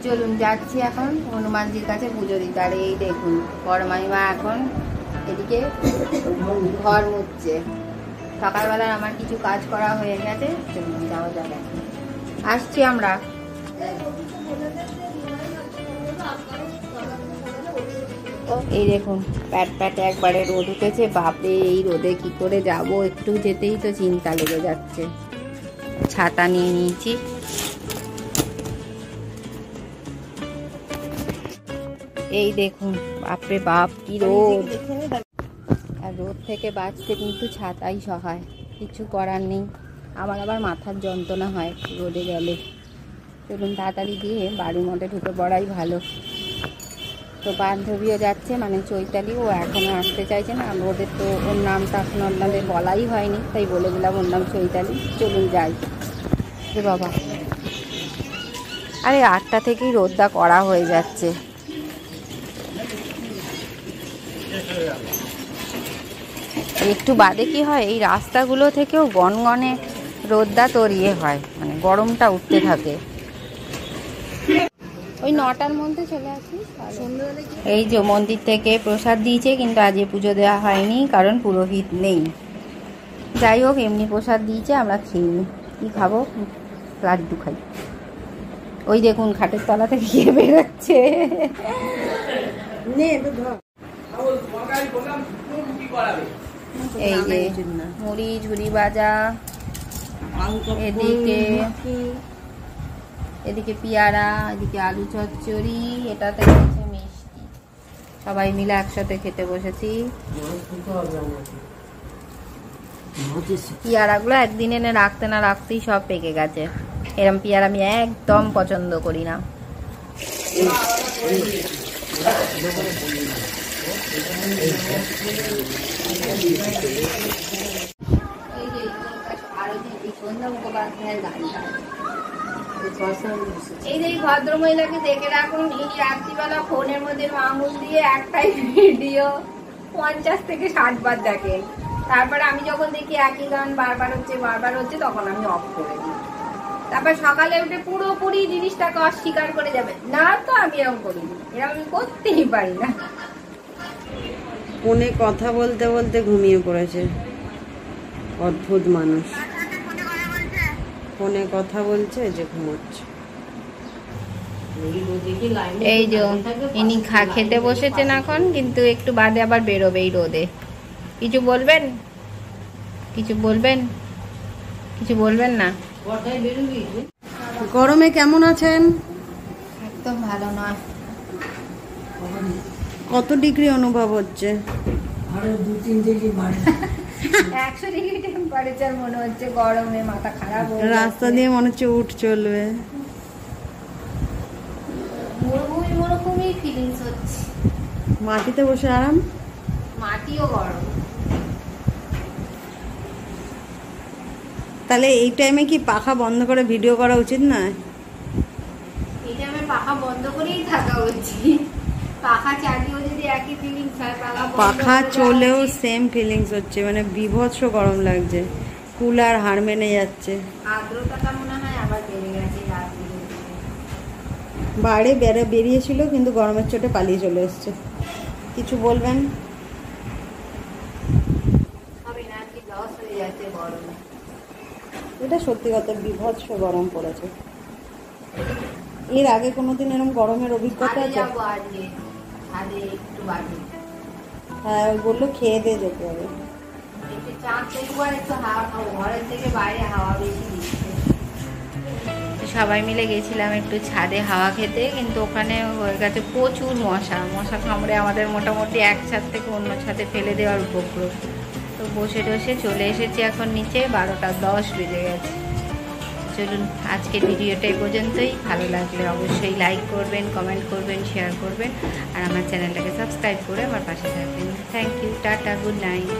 চলুন যাচ্ছি এখন হনুমানজির কাছে পুজো দিতে। আর এই দেখুন বড় মামিমা এখন এদিকে ঘর মুছছে। সকালবেলা আমার কিছু কাজ করা হয়ে গেছে, চলুন যাওয়া যাবে। আসছি আমরা। এই দেখুন প্যাট প্যাট একবারে রোদ উঠেছে, বাপরে এই রোদে কি করে যাব, একটু যেতেই তো চিন্তা লেগে যাচ্ছে। ছাতা নিয়ে নিয়েছি। এই দেখুন বাপরে বাপ কি রোদ, আর রোদ থেকে বাঁচতে কিন্তু ছাতাই সহায়, কিছু করার নেই। আমার আবার মাথার যন্ত্রণা হয় রোদে গেলে। চলুন তাড়াতাড়ি গিয়ে বাড়ির মধ্যে ঢুকে পড়াই ভালো। তো বান্ধবীও যাচ্ছে, মানে চৈতালি, ও এখনও আসতে চাইছে না। ওদের তো ওর নামটা এখন আপনাদের বলাই হয়নি, তাই বলে দিলাম ওর নাম চৈতালি। চলুন যাই। রে বাবা, আরে 8টা থেকেই রোদটা কড়া হয়ে যাচ্ছে। একটু বাদে কি হয়, এই রাস্তাগুলো থেকেও গনগনে রোদটা তরিয়ে হয়, মানে গরমটা উঠতে থাকে। ওই 9টার মধ্যে চলে আসি। এই যে মন্দির থেকে প্রসাদ দিয়েছে, কিন্তু আজকে পুজো দেওয়া হয়নি কারণ পুরোহিত নেই। যাই হোক এমনি প্রসাদ দিয়েছে, আমরা খেয়ে কি খাবো, লাড্ডু খাই। ওই দেখুন খাটের তলা থেকে গিয়ে বেরোচ্ছে। এই যে মুড়ি ঝুড়ি ভাজা, এদিকে পেয়ারা, এদিকে আলু চচ্চড়ি, এটাতে রয়েছে মিষ্টি। সবাই মিলে একসাথে খেতে বসেছি। পেয়ারাগুলো একদিন এনে রাখতে না রাখতেই সব পেকে গেছে। এরম পেয়ারা আমি একদম পছন্দ করি না। এই যে ভদ্র মহিলাকে দেখে রাখুন, এই রাত্রিবেলা ফোনের মধ্যে আঙুল দিয়ে একটাই ভিডিও 50 থেকে 60 বার দেখেন। তারপরে আমি যখন দেখি একই গান বারবার হচ্ছে তখন আমি অফ করে দিই। তারপর সকালে উঠে পুরোপুরি জিনিসটাকে অস্বীকার করে যাবে না, তো আমি এরকম করিনি, এরকম আমি করতেই পারি না। ফোনে কথা বলতে বলতে ঘুমিয়ে পড়েছে, অদ্ভুত মানুষ। ফোনে কথা বলছে যে ঘুমোচ্ছে। এই যে ইনি খেতে বসেছেন এখন, কিন্তু একটু বাদে আবার বেরোবে এই রোদে। কিছু বলবেন? কিছু বলবেন? কিছু বলবেন না? গরমে কেমন আছেন? একদম ভালো না। কত ডিগ্রি অনুভব হচ্ছে? 100 ডিগ্রি টেম্পারেচার মনে হচ্ছে, গরমে মাথা খারাপ হয়ে যাচ্ছে। রাস্তা দিয়ে মনে হচ্ছে উঠ চলবে। মরুভূমি ফিলিংস হচ্ছে। মাটিতে বসে আরাম। মাটিও গরম। তাহলে এই টাইমে কি পাখা বন্ধ করে ভিডিও করা উচিত না? এই টাইমে পাখা বন্ধ করেই থাকা উচিত। পাখা চালিয়েও যদি একই ফিলিংস হয়, পাখা চলেও সেম ফিলিংস হচ্ছে, মানে বিভৎস গরম লাগছে। কুলার হাড় মেনে যাচ্ছে। আর্দ্রতাটা মনে হয় আবার বেড়ে গেছে। বাইরে বেরিয়েছিল, কিন্তু গরমের চোটে পালিয়ে চলে এসছে। কিছু বলবেন? এটা সত্যি কথা, বিভৎস গরম পড়েছে। এর আগে কোনোদিন এরকম গরমের অভিজ্ঞতা আছে? হ্যাঁ, বললো খেয়ে দিয়ে যেতে হবে। সবাই মিলে গেছিলাম একটু ছাদে হাওয়া খেতে, কিন্তু ওখানে হয়ে গেছে প্রচুর মশা কামড়ে আমাদের মোটামুটি এক ছাদ থেকে অন্য ছাদে ফেলে দেওয়ার উপক্রম। তো বসে চলে এসেছি এখন নিচে। 12:10 বেজে গেছে। চলুন আজকের ভিডিওটা এই পর্যন্তই। ভালো লাগলে অবশ্যই লাইক করবেন, কমেন্ট করবেন, শেয়ার করবেন, আর আমার চ্যানেলটাকে সাবস্ক্রাইব করে আমার পাশে থাকবেন। Thank you, tata, good night.